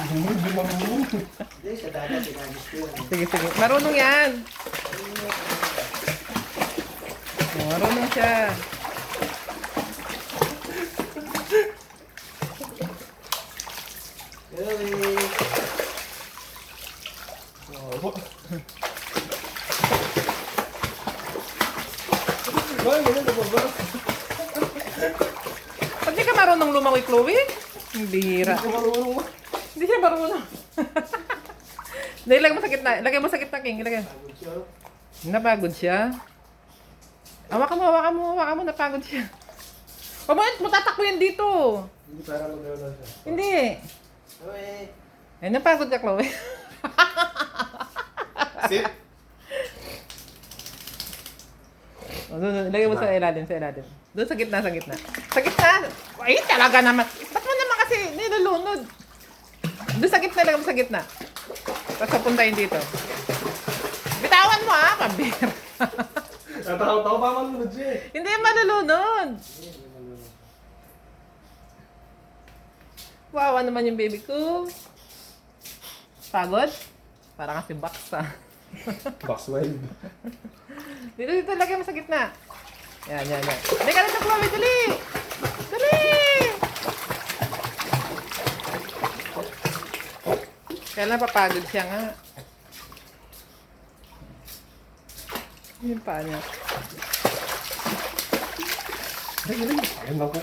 Hindi marunong. Hindi, sa dagat, sinagis ko yun. Sige, sige. Marunong yan. Marunong siya. Uy! Wow. Bakit ganun na ba? Pag di ka marunong lumangoy, Chloe? Hindi hira. Hindi ka marunong. Hindi siya marunong. Ilagay mo sa gitna. Ilagay mo sa gitna, King. Ilagay. Pagod siya. Napagod siya. Hawakan mo. Napagod siya. Pabayot mo, tatakbo yan dito. Hindi para mag-gano'n siya. Hindi. Uy! Ay, napagod ka, Chloe. Sit. Doon, ilagay mo sa ilalim. Doon sa gitna. Sa gitna. Ay, talaga naman. Ba't mo naman kasi nilulunod? Doon sa gitna, ilagay mo sa gitna. Tapos papuntahin dito. Bitawan mo pambira. Natakot ako pa malunod siya eh. Hindi malulunod. Wawa naman yung baby ko. Pagod? Parang kasi box Box wild. Dito, lagay mo sa gitna. Yan. Dali ka na sa Chloe, dali! Kailan papagod siya nga. Yung paa niya. Ayun ako.